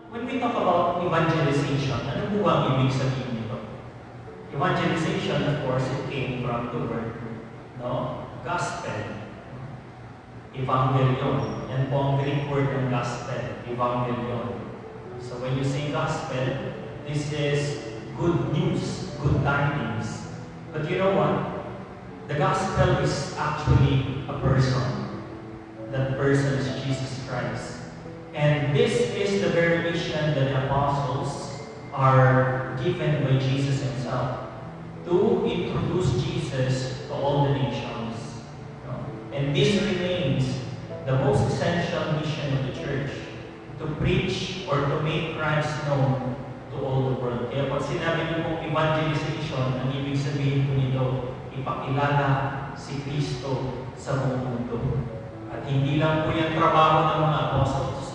When we talk about evangelization, ano po ba ang ibig sabihin nito? Evangelization, of course, it came from the word, no? Gospel. Evangelion. Yan po ang Greek word ng gospel. Evangelion. So when you say gospel, this is good news, good tidings. But you know what? The gospel is actually a person. That person is Jesus Christ. And this is the very mission that the apostles are given by Jesus himself, to introduce Jesus to all the nations. And this remains the most essential mission of the church, to preach or to make Christ known to all the world. Kaya pag sinabi niyo pong evangelization, ang ibig sabihin po nito, ipakilala si Kristo sa buong mundo. At hindi lang po yung trabaho ng mga apostles,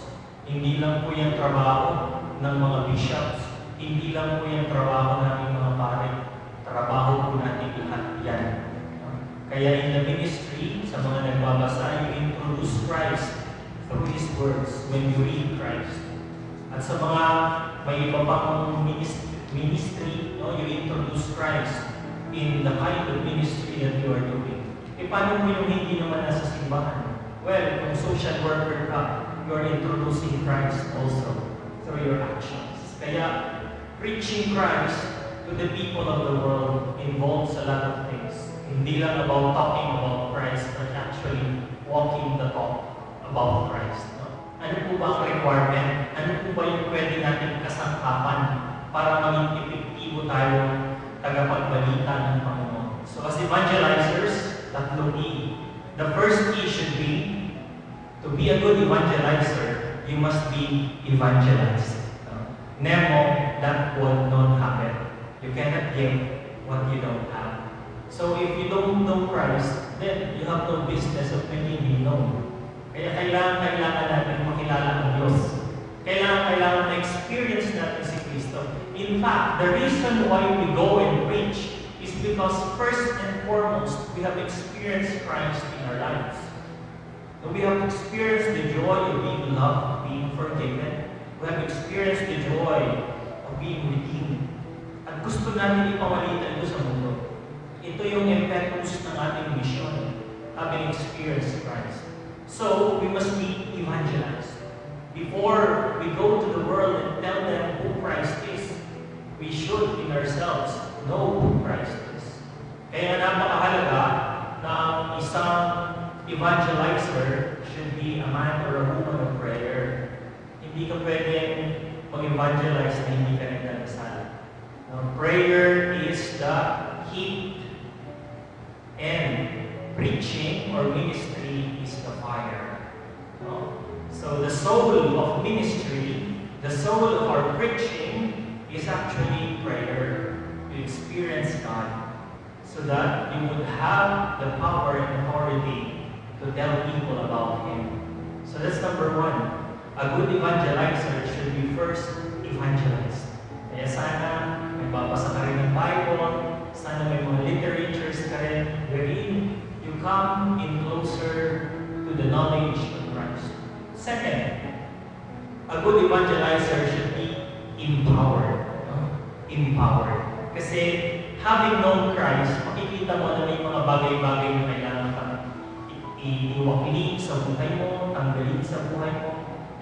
hindi lang po yung trabaho ng mga bishops, hindi lang po yung trabaho ng mga pari, trabaho po natin lahat yan. Kaya in the ministry, sa mga nagbabasa, you introduce Christ through His words when you read Christ. At sa mga may iba pang ministry, no, you introduce Christ in the kind of ministry that you are doing. E paano mo yung hindi naman nasa simbahan? Well, kung social worker ka, you are introducing Christ also through your actions. Kaya, preaching Christ to the people of the world involves a lot of things. Hindi lang about talking about Christ, but actually walking the talk about Christ. No? Ano po ba ang requirement? Ano po ba yung pwede natin kasangkapan para maging epektibo tayo tagapagbalita ng Panginoon? So as evangelizers, tatlong E. The first E should be, to be a good evangelizer, you must be evangelized. Nemo, that will not happen. You cannot give what you don't have. So if you don't know Christ, then you have no business of making Him known. Kaya kailangan natin makilala ang Diyos. Kailangan na-experience natin si Kristo. In fact, the reason why we go and preach is because first and foremost, we have experienced Christ in our lives. So we have experienced the joy of being loved, of being forgiven. We have experienced the joy of being redeemed. At gusto natin ipawalita ito sa mundo. Ito yung impetus ng ating mission, having experienced Christ. So, we must be evangelized. Before we go to the world and tell them who Christ is, we should in ourselves know who Christ is. Kaya napakahalaga na ang isang evangelizer should be a man or a woman of prayer. Hindi ka pwedeng mag-evangelize na hindi ka nagdadasal. Prayer is the heat, and preaching or ministry is the fire. So the soul of ministry, the soul of our preaching is actually prayer, to experience God, so that you would have the power and authority to tell people about Him. So that's number one. A good evangelizer should be first evangelized. Kaya sana magbabasa ka rin ng Bible, sana may mga literatures ka rin, wherein you come in closer to the knowledge of Christ. Second, a good evangelizer should be empowered. Empowered. Kasi having known Christ, makikita mo na may mga bagay-bagay na kailangan kang iwakili sa buhay mo, tanggalin sa buhay mo,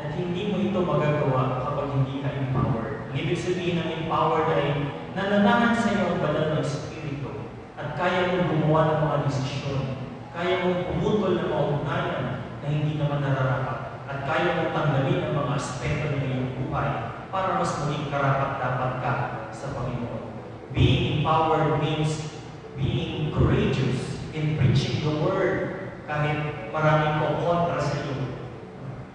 at hindi mo ito magagawa kapag hindi ka empowered. Ang ibig sabihin ng empowered ay nananahan sa iyo ang banal ng Espiritu at kaya mong gumawa ng mga desisyon, kaya mong pumutol ng mga ugnayan na hindi naman nararapat, at kaya mong tanggalin ang mga aspeto ng iyong buhay para mas maging karapat-dapat ka sa Panginoon. Being empowered means being courageous in preaching the Word kahit maraming kontra sa iyo.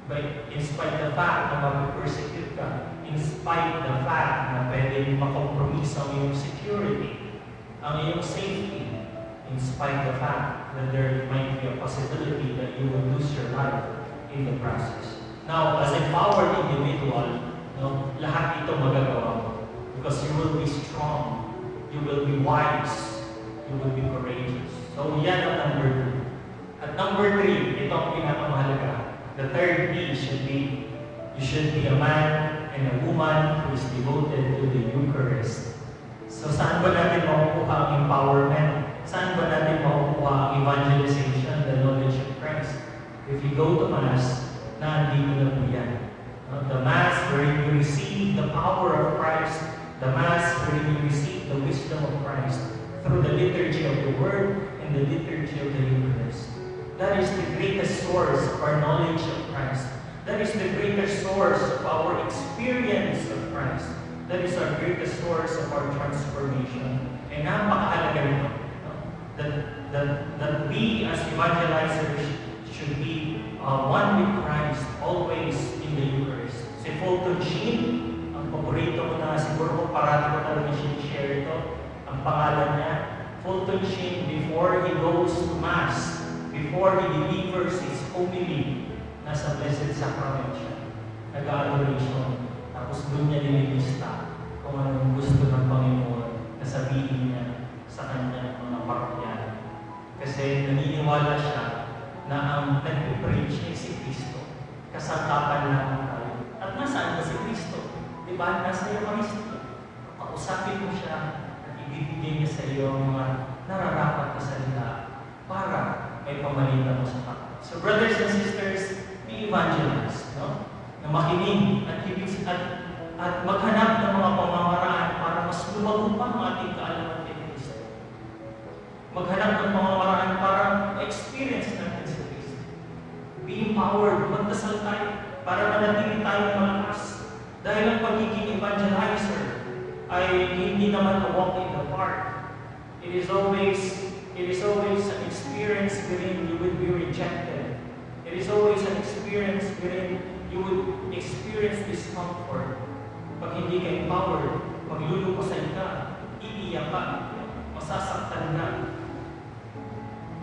But in spite of the fact na mag-persecute ka, in spite of the fact na pwede makompromise ang iyong security, ang iyong safety, in spite of the fact that there might be a possibility that you will lose your life in the process. Now, as a empowered individual, lahat ito magagawa mo because you will be strong, you will be wise, you will be courageous. So, yan ang number 2. At number 3, ito ang pinakamahalaga. The third P should be, you should be a man and a woman who is devoted to the Eucharist. So saan ba natin makukuha ang empowerment? Saan ba natin makukuha ang evangelization, the knowledge of Christ? If you go to Mass, nandito na po yan. The Mass wherein you receive the power of Christ, the Mass wherein you receive the wisdom of Christ through the liturgy of the Word and the liturgy of the Eucharist. That is the greatest source of our knowledge of Christ. That is the greatest source of our experience of Christ. That is our greatest source of our transformation. And napakahalaga nito. That we as evangelizers should be one with Christ, always in the Eucharist. Si Fulton Sheen, ang paborito ko na siguro kung parati ko talaga share ito, ang pangalan niya, Fulton Sheen, before he goes to Mass, before he delivers his homily, nasa Blessed Sacrament siya, nag-adoration, tapos doon niya nililista kung anong gusto ng Panginoon na sabihin niya sa kanyang mga parokyan. Kasi naniniwala siya na ang nag-preach ay si Kristo. Kasangkapan lang tayo. At nasaan ba si Kristo? Diba? Nasa Eucharistia. Kausapin mo siya at ibibigay niya sa iyo ang mga nararapat na salita para may pamalitan mo sa kapwa. So brothers and sisters, be evangelize, no? Na makinig at maghanap ng mga pamamaraan para mas lumago pa ang ating kaalaman kay Kristo. Maghanap ng pamamaraan para ma-experience natin si Kristo. Be empowered, magdasal tayo para manatili tayong malakas. Dahil ang pagiging evangelizer ay hindi naman a walk in the park. It is always an experience wherein you will be rejected. It is always an experience wherein you will experience discomfort. Pag hindi ka empowered, maglulukosan ka, iiyak ka, masasaktan ka.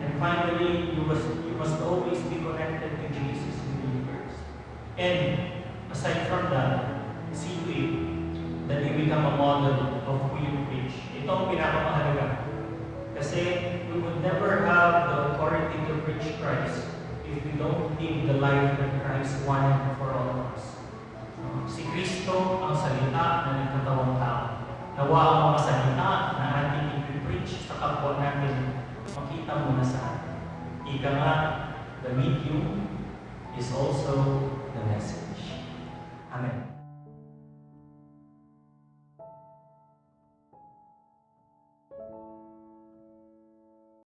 And finally, you must always be connected to Jesus in the universe. And aside from that, see to it that you become a model of who you preach. Ito ang pinakamahalaga. Kasi we would never have the authority to preach Christ if we don't live the life that Christ wanted for all of us. Si Kristo ang salita na nagkatawang tao. Nawa ang mga salita na ating i-preach sa kapwa natin, makita mo na sa atin. Ika nga, the medium is also the message. Amen.